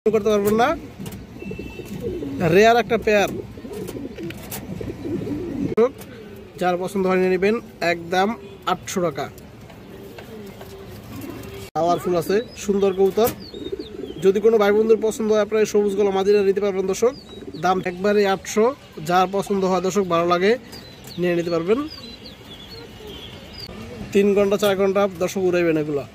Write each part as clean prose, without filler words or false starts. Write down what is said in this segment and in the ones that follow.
করতে পারবেন না, রেয়ার একটা পেয়ার। যার পছন্দ হয় নিয়ে নেবেন, একদম 800 টাকা। কালারফুল আছে, সুন্দর কবুতর। যদি কোনো ভাই বন্ধুর পছন্দ হয় আপনার সবুজ গলা মাদিরা নিতে পারবেন দর্শক। দাম একবারে 800। যার পছন্দ হয় দর্শক, ভালো লাগে নিয়ে নিতে পারবেন। 3 ঘন্টা 4 ঘন্টা দর্শক উড়াইবেন এগুলা।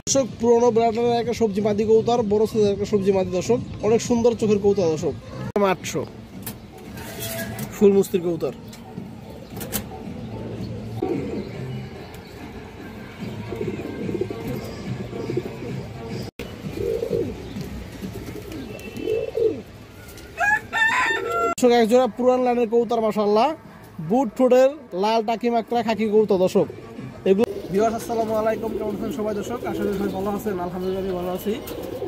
দর্শক পুরোনো ব্রান্ডের একটা সবজি মাদি কবুতর, বড় সাইজের একটা সবজি মাদি দর্শক, অনেক সুন্দর চোখের কবুতর দর্শক। 800 ফুল মুস্তির কবুতর। এক জোড়া পুরান লাইনের কবুতর মাশাআল্লাহ, বুট ঠোঁটের লাল টাকি মাকড়া খাকি কবুতর দর্শক। এগুলো ভিউয়ার্স আসসালামু আলাইকুম, কেমন আছেন সবাই দর্শক? আশা করি সবাই ভালো আছেন। আলহামদুলিল্লাহ আমি ভালো আছি।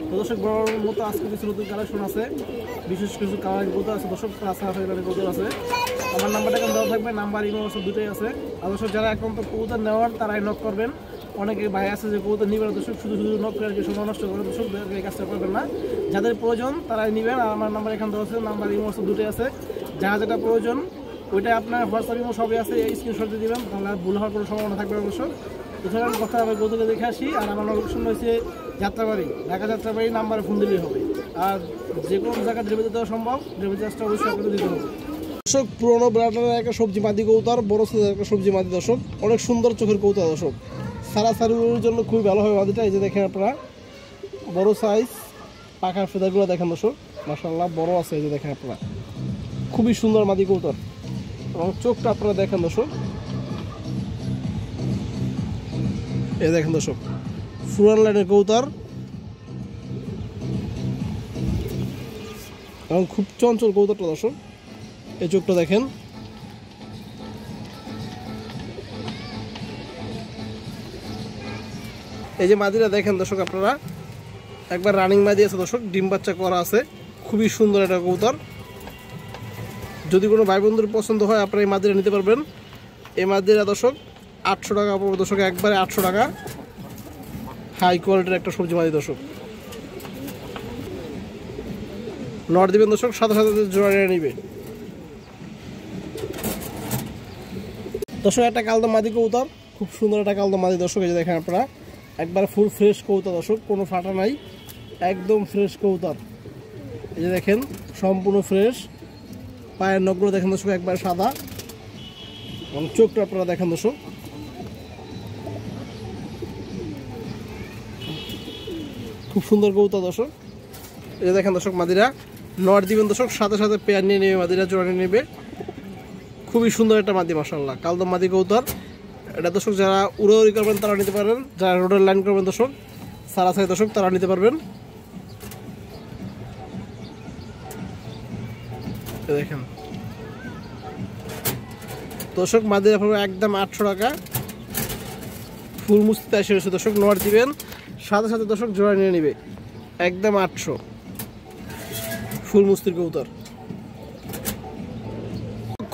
তো দর্শক বরাবরের মতো আজকে কিছু নতুন কালেকশন আছে, বিশেষ কিছু কালারিং কবুতর আছে দর্শক, কবুতর আছে। আমার নাম্বারটা কেমন দেওয়া থাকবে, নাম্বার ইমো হোয়াটসঅ্যাপ দুটোই আছে। আর দর্শক যারা এখন তো কবুতর নেওয়ার তারাই নক করবেন। অনেকে ভাই আছে যে কবুতর নিবেন দর্শক, শুধু শুধু নক করে সময় নষ্ট করে দর্শক, এই কাজটা করবেন না। যাদের প্রয়োজন তারাই নেবেন। আর আমার নাম্বার এখানে দেওয়া আছে, নাম্বার ইমো হোয়াটসঅ্যাপ দুটোই আছে। যারা যেটা প্রয়োজন ওইটা আপনার হোয়াটসঅ্যাপ ইমো সবই আছে, এই স্ক্রিনশট দিয়ে দেবেন, তাহলে ভুল হওয়ার কোনো সম্ভাবনা থাকবে অবশ্যই। এছাড়া কথা আমি কবুতরকে দেখে আসি। আর আমার লোকেশন রয়েছে যাত্রাবাড়ি, ঢাকা যাত্রাবাড়ি। নাম্বারে ফোন দিলেই হবে। আর যে কোনো জায়গায় ডেলিভারি দেওয়া সম্ভব, ডেলিভারি চার্জটা অবশ্যই আপনাদের দিতে হবে। দর্শক পুরোনো ব্রান্ডের একটা সবজি মাদি কবুতর, বড় সাইজের একটা সবজি মাদি দর্শক, অনেক সুন্দর চোখের কবুতর দর্শক। সারাসারির জন্য খুবই ভালো হবে মাদিটা। এই যে দেখেন আপনারা, বড় সাইজ, পাখার ফেদারগুলো দেখেন দর্শক, মাশাআল্লাহ বড় আছে। এই যে দেখেন আপনারা, খুবই সুন্দর মাদি কবুতর। এবং চোখটা আপনারা দেখেন দর্শক, এই দেখেন দর্শক, পুরান লাইনের কবুতর এবং খুব চঞ্চল কবুতরটা দর্শক। এই চোখটা দেখেন, এই যে মাদিরা দেখেন দর্শক আপনারা, একবার রানিং মাদি আছে দর্শক, ডিম বাচ্চা করা আছে, খুবই সুন্দর একটা কবুতর। যদি কোনো ভাই বন্ধুর পছন্দ হয় আপনারা এই মাদিরা নিতে পারবেন। এই মাদিরা দর্শক 800 টাকা পড়বে দর্শক, একবারে 800 টাকা। হাই কোয়ালিটির একটা সবজি মাদি দর্শক। নট দিবেন দর্শক, সাথে সাথে জোড়া নিয়ে নিবে দর্শক। একটা কালদম মাদি কবুতর, খুব সুন্দর একটা কালদম মাদি দর্শক। এই যে দেখেন আপনারা, একবার ফুল ফ্রেশ কবুতর দর্শক, কোনো ফাটা নাই, একদম ফ্রেশ কবুতর। এই যে দেখেন সম্পূর্ণ ফ্রেশ। পায়ের নখগুলো দেখেন দর্শক, একবার সাদা। এবং চোখটা আপনারা দেখেন দর্শক, খুব সুন্দর কবুতর দর্শক। এই যে দেখেন দর্শক মাদিরা, নট দিবেন দর্শক, সাথে সাথে পেয়ার নিয়ে নেবে মাদিরা, জোড়া নিয়ে নেবে। খুবই সুন্দর একটা মাদি মাশাআল্লাহ, কালদম মাদি কবুতর। এটা দর্শক যারা উড়াউড়ি করবেন তারা নিতে পারবেন, যারা রোডের লাইন করবেন দর্শক, সারাসারি দর্শক, তারা নিতে পারবেন। দেখেন দর্শক মাদিরা পড়বে একদম 800 টাকা। ফুল মুস্তিতে এসে রয়েছে দর্শক, নট দিবেন, সাথে সাথে দর্শক জোড়া নিয়ে নেবে, একদম 800 ফুল মুস্তির কবুতর।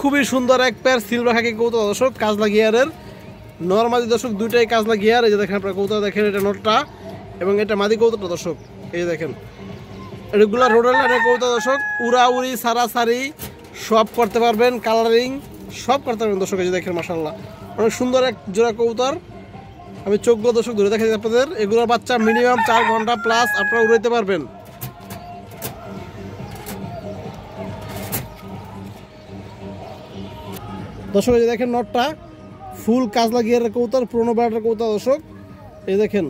খুবই সুন্দর এক পেয়ার সিলভার খাকি কবুতর দর্শক, কাজলা গিয়ারের নরমাদি দর্শক, দুইটাই কাজলা গিয়ার। এই যে দেখেন আপনার কবুতর দেখেন, এটা নটটা এবং এটা মাদি কবুতরটা দর্শক। এই যে দেখেন, এগুলা রোডের লাইনের কবুতর দর্শক, উড়াউড়ি সারাসারি সব করতে পারবেন, কালারিং সব করতে পারবেন দর্শক। এই যে দেখেন মাশাআল্লাহ, অনেক সুন্দর এক জোড়া কবুতর। আমি চোখগুলো দর্শক ধরে দেখাচ্ছি আপনাদের, এগুলোর বাচ্চা মিনিমাম 4 ঘন্টা প্লাস আপনারা উড়াইতে পারবেন। দর্শক এই যে দেখেন নটটা, ফুল কাজলা গিয়ারের কবুতর, পুরোনো ব্রান্ডের কবুতর দর্শক। এই দেখেন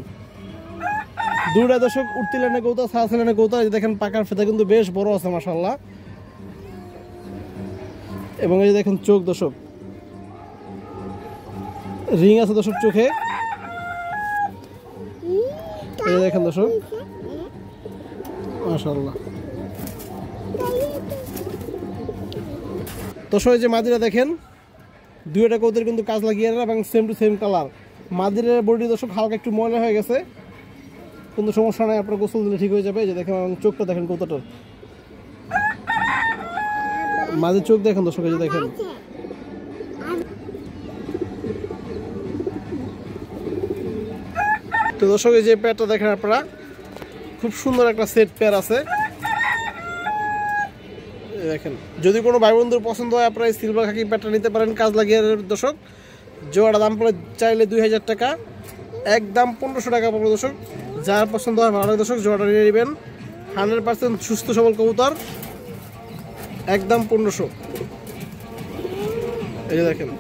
দুইটা দর্শক উঠতি লাইনের কবুতর, সারাসারি লাইনের কবুতর। এই দেখেন পাকার ফেদা কিন্তু বেশ বড় আছে মাশাআল্লাহ। এবং এই যে দেখেন চোখ দর্শক, রিং আছে দর্শক চোখে। এই দেখেন দর্শক মাশাআল্লাহ। দর্শক এই যে মাদিরা দেখেন, দুইটা কবুতর কিন্তু কাজলা গিয়ারের এবং সেম টু সেম কালার। মাদিরের বডি দর্শক হালকা একটু ময়লা হয়ে গেছে, কিন্তু সমস্যা নাই, আপনার গোসল দিলে ঠিক হয়ে যাবে। এই যে দেখেন চোখটা দেখেন কবুতরটার, মাঝে চোখ দেখেন দর্শক। এই যে দেখেন তো দর্শক, এই যে পেয়ারটা দেখেন আপনারা, খুব সুন্দর একটা সেট পেয়ার আছে দেখেন। যদি কোনো ভাই বন্ধুর পছন্দ হয় আপনারা এই সিলভার খাকি পেয়ারটা নিতে পারেন কাজলা গিয়ারের দর্শক। জোড়াটা দাম পড়ে চাইলে 2000 টাকা, একদম 1500 টাকা পড়বে দর্শক। যার পছন্দ হয় ভালো লাগে দর্শক জোড়াটা নিয়ে নেবেন। 100% সুস্থ সবল কবুতর, একদম 1500। এই যে দেখেন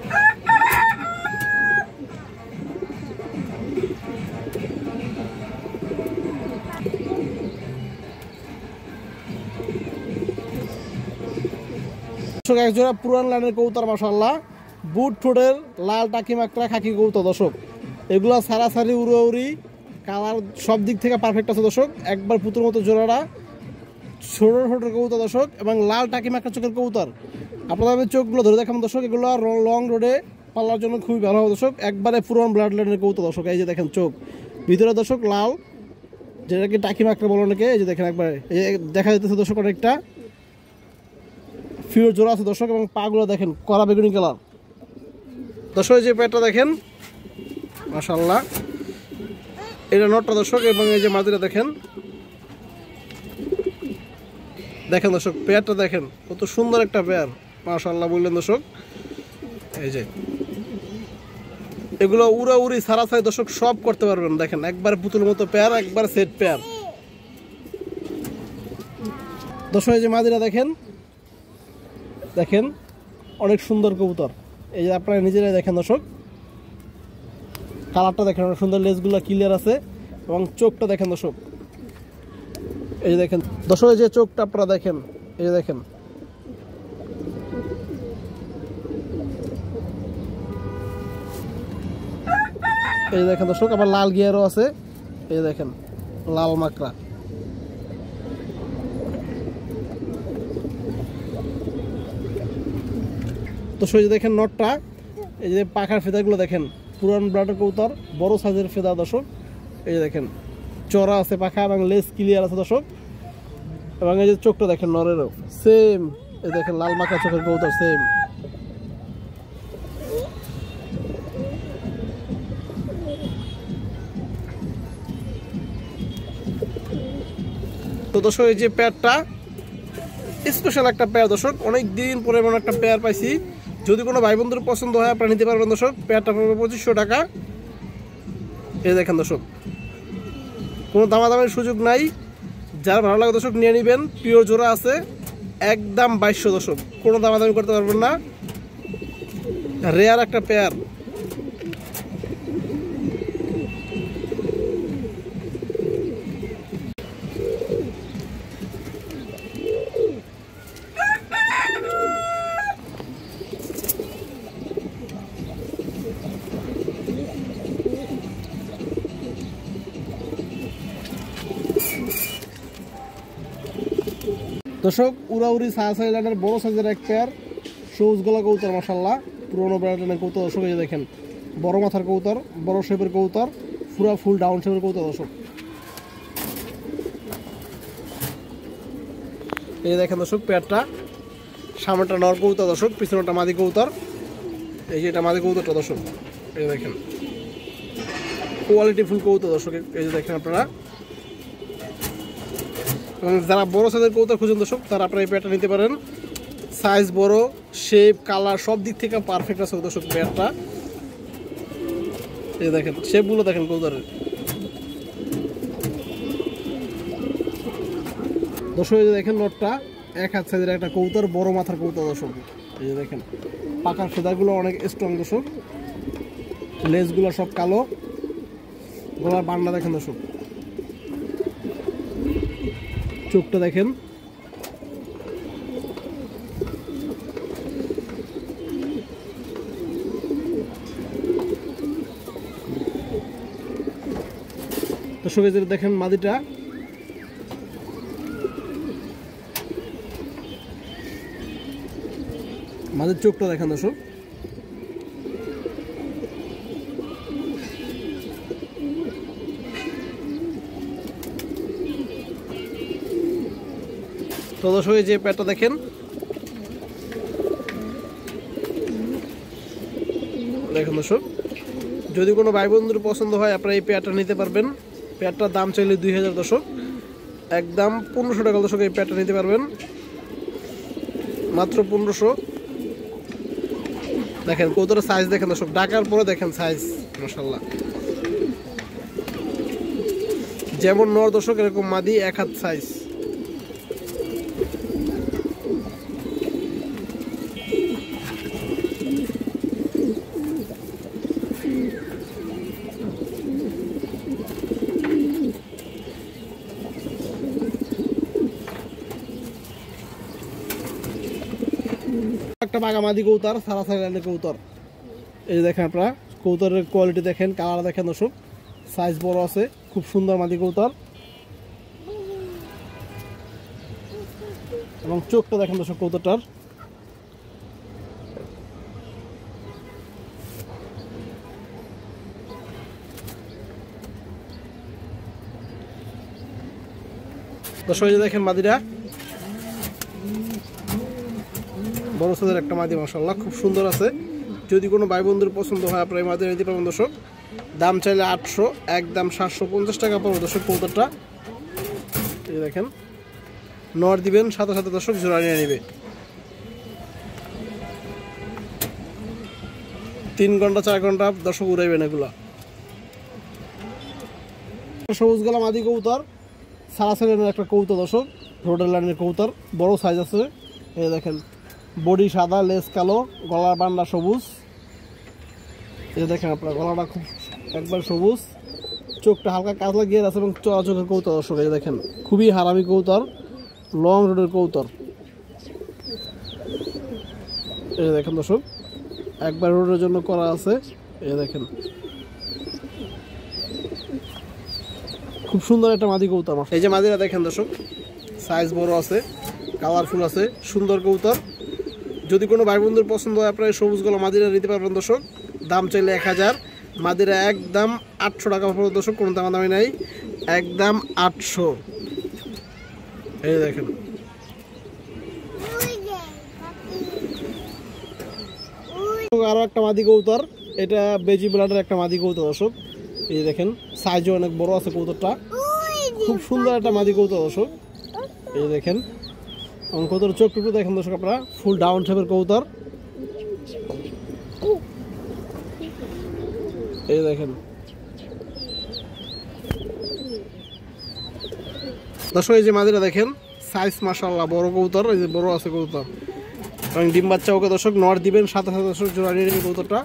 এক জোড়া পুরান লাইনের কবুতর মাশাআল্লাহ, বুট ঠোঁটের লাল টাকি মাকড়া খাকি কবুতর দর্শক। এগুলো সারাসারি উড়াউড়ি কালার সব দিক থেকে পারফেক্ট আছে দর্শক। একবার পুতুর মতো জোড়াটা, ছোট ঠোঁটের কবুতর দর্শক এবং লাল টাকি মাকড়া চোখের কবুতর। আপনাদের আমি চোখগুলো ধরে দেখাম দর্শক। এগুলো লং রোডে পাল্লার জন্য খুবই ভালো হবে দর্শক। একবারে পুরান ব্লাড লাইনের কবুতর দর্শক। এই যে দেখেন চোখ ভিতরে দর্শক লাল, যেটাকে টাকি মাকড়া বলো অনেকে। এই যে দেখেন একবারে দেখা যাচ্ছে দর্শক অনেকটা ফিউর জোড়া আছে দর্শক এবং পাগুলো দেখেন কড়া বেগুনি কালার দর্শক। এই যে পেটটা দেখেন মাশাআল্লাহ, এটা নটটা দর্শক এবং এই যে মাদিটা দেখেন দেখেন দর্শক পেয়ারটা দেখেন কত সুন্দর একটা পেয়ার মাশাআল্লাহ বললেন দর্শক। এই যে এগুলো উড়াউড়ি সারাসারি দর্শক সব করতে পারবেন দেখেন। একবার পুতুলের মতো পেয়ার, একবার সেট পেয়ার দর্শক। এই যে মাদিরা দেখেন দেখেন অনেক সুন্দর কবুতর। এই যে আপনারা নিজেরাই দেখেন দর্শক, কালারটা দেখেন অনেক সুন্দর, লেজগুলো ক্লিয়ার আছে এবং চোখটা দেখেন দর্শক। এই যে দেখেন দর্শক এই যে চোখটা আপনারা দেখেন, এই যে দেখেন এই যে দেখেন দর্শক। আবার লাল গিয়ারও আছে, এই যে দেখেন লাল মাকড়া। তো সেই যে দেখেন নটটা, এই যে পাখার ফেদাগুলো দেখেন পুরান ব্লাডের কবুতর, বড় সাইজের ফেদা দর্শক। এই যে দেখেন চড়া আছে পাখা এবং লেস ক্লিয়ার আছে দর্শক। এবং এই যে চোখটা দেখেন নরেরও সেম, এই দেখেন লাল মাখা চোখের কবুতর সেম। তো দর্শক এই যে পেয়ারটা স্পেশাল একটা পেয়ার দর্শক, অনেক দিন পরে এমন একটা পেয়ার পাইছি। যদি কোনো ভাই বন্ধুর পছন্দ হয় আপনারা নিতে পারবেন দর্শক। পেয়ারটা পড়বে 2500 টাকা। এই দেখেন দর্শক কোনো দামাদামের সুযোগ নাই, যার ভালো লাগে দর্শক নিয়ে নেবেন। পিওর জোড়া আছে, একদম 2200 দর্শক, কোনো দামাদামি করতে পারবেন না। রেয়ার একটা পেয়ার। দর্শক উড়াউড়ি সাহাসাই লাইনের বড় সাইজের এক পেয়ার সবুজ গলা কবুতর মাশাআল্লাহ, পুরোনো ব্র্যান্ডের কবুতর দর্শক। এই দেখেন বড় মাথার কবুতর, বড় শেপের কবুতর, পুরো ফুল ডাউন শেপের কবুতর দর্শক। এই দেখেন দর্শক পেয়ারটা, সামনেটা নর কবুতর দর্শক, পিছনেটা মাদি কবুতর। এই যে এটা মাদি কবুতরটা দর্শক, এই দেখেন কোয়ালিটি ফুল কবুতর দর্শক। এই যে দেখেন আপনারা, এবং যারা বড় সাইজের কবুতর খুঁজেন দর্শক তারা আপনারা এই পেয়ারটা নিতে পারেন। সাইজ বড়, শেপ কালার সব দিক থেকে পারফেক্ট আছে দর্শক পেয়ারটা। এই দেখেন শেপগুলো দেখেন কবুতরের দর্শক। এই যে দেখেন নটটা এক হাত সাইজের একটা কবুতর, বড় মাথার কবুতর দর্শক। এই যে দেখেন পাকার ফেদারগুলো অনেক স্ট্রং দর্শক, লেজগুলো সব কালো, গলার বান্না দেখেন দর্শক, চোখটা দেখেন। দর্শক এই যে দেখেন মাদিটা, মাদির চোখটা দেখেন দর্শক। তো দর্শক এই যে পেয়ারটা দেখেন, দেখেন দর্শক যদি কোনো ভাই বন্ধুর পছন্দ হয় আপনারা এই পেয়ারটা নিতে পারবেন। পেয়ারটার দাম চাইলে 2000 দর্শক, একদম 1500 টাকা দর্শক এই প্যাডটা নিতে পারবেন, মাত্র 1500। দেখেন কবুতরের সাইজ দেখেন দর্শক, ডাকার পরে দেখেন সাইজ মাশাআল্লাহ। যেমন নর দর্শক এরকম মাদি এক হাত সাইজ। একটা বাগামাদি কবুতর, সারাসারি লাইনের কবুতর। এই যে দেখেন আপনারা কবুতরের কোয়ালিটি দেখেন, কালার দেখেন দর্শক, সাইজ বড় আছে, খুব সুন্দর মাদি কবুতর। এবং চোখটা দেখেন দর্শক কবুতরটার। দর্শক এই যে দেখেন মাদিরা, বড় সাইজের একটা মাদি মাশাআল্লাহ, খুব সুন্দর আছে। যদি কোনো ভাই বন্ধুর পছন্দ হয় আপনারা এই মাদি নিতে পারবেন দর্শক। দাম চাইলে 800, একদম 750 টাকা পড়বে দর্শক কবুতরটা। এই দেখেন নর দিবেন, সাথে সাথে দর্শক জোড়া নিয়ে নেবে। 3 ঘন্টা 4 ঘন্টা দর্শক উড়াইবেন এগুলা। সবুজ গলা মাদি কবুতর, সারাসারি একটা কবুতর দর্শক, রোডের লাইনের কবুতর, বড় সাইজ আছে। এই দেখেন বডি সাদা, লেজ কালো, গলার বান্ডা সবুজ। এই দেখেন আপনার গলাটা খুব একবার সবুজ, চোখটা হালকা কাজলা গিয়ে আছে এবং চড়া চোখের কবুতর দর্শক। এই দেখেন খুবই হারামি কবুতর, লং রোডের কবুতর। এই দেখেন দর্শক একবার রোডের জন্য করা আছে। এই দেখেন খুব সুন্দর একটা মাদি কবুতর। এই যে মাদিরা দেখেন দর্শক, সাইজ বড় আছে, কালারফুল আছে, সুন্দর কবুতর। যদি কোনো ভাই বন্ধুর পছন্দ হয় আপনারা সবুজ গলা মাদিরা নিতে পারবেন দর্শক। দাম চাইলে 1000, মাদিরা একদম 800 টাকা পড়বে দর্শক, কোনো দামাদামি নাই, একদম 800। এই দেখেন আরো একটা মাদি কবুতর, এটা বেজি ব্লাডের একটা মাদি কবুতর দর্শক। এই দেখেন সাইজও অনেক বড় আছে কবুতরটা, খুব সুন্দর একটা মাদি কবুতর দর্শক। এই দেখেন কবুতর চোখ টুকু দেখেন দর্শক আপনারা, ফুল ডাউন শেপের কবুতর। এই দেখেন দর্শক এই যে মাদিরা দেখেন সাইজ মাশাআল্লাহ বড় কবুতর, এই যে বড় আছে কবুতর এবং ডিম বাচ্চা ওকে দর্শক নর দিবেন, সাথে সাথে দর্শক জোড়া নিয়ে নেবেন কবুতরটা।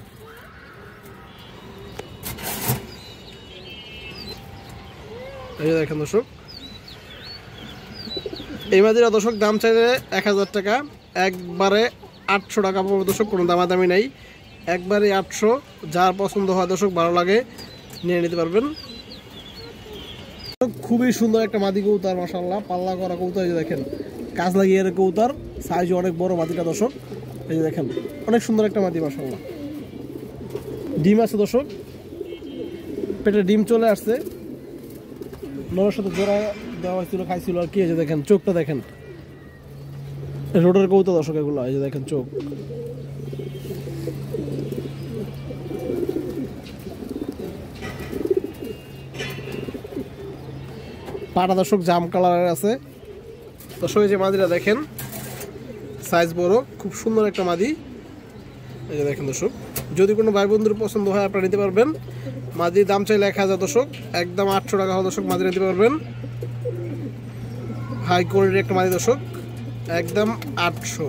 এই দেখেন দর্শক এই মাদিরা দর্শক দাম চাইলে 1000 টাকা, একবারে 800 টাকা পড়বে দর্শক, কোনো দামাদামি নাই, একবারে 800। যার পছন্দ হয় দর্শক ভালো লাগে নিয়ে নিতে পারবেন। খুবই সুন্দর একটা মাদি কবুতর মাশাআল্লাহ, পাল্লা করা কবুতর। এই যে দেখেন কাজ লাগিয়ে কবুতর, সাইজ অনেক বড় মাদিটা দর্শক। এই যে দেখেন অনেক সুন্দর একটা মাদি মাশাআল্লাহ। ডিম আছে দর্শক, পেটে ডিম চলে আসছে, নরের সাথে জোড়া দেওয়া হয়েছিল, খাইছিল আর কি। এই যে দেখেন চোখটা দেখেন, রোডের কবুতর দর্শক এগুলো। এই যে দেখেন চোখ, পাটা দর্শক জাম কালারের আছে দর্শক। এই যে মাদিরা দেখেন সাইজ বড়, খুব সুন্দর একটা মাদি। এই যে দেখেন দর্শক যদি কোনো ভাই বন্ধুর পছন্দ হয় আপনারা নিতে পারবেন। মাদির দাম চাইলে 1000 দর্শক, একদম 800 টাকা দর্শক মাদি নিতে পারবেন। হাই কোয়ালিটির একটা মাদি দর্শক, একদম 800।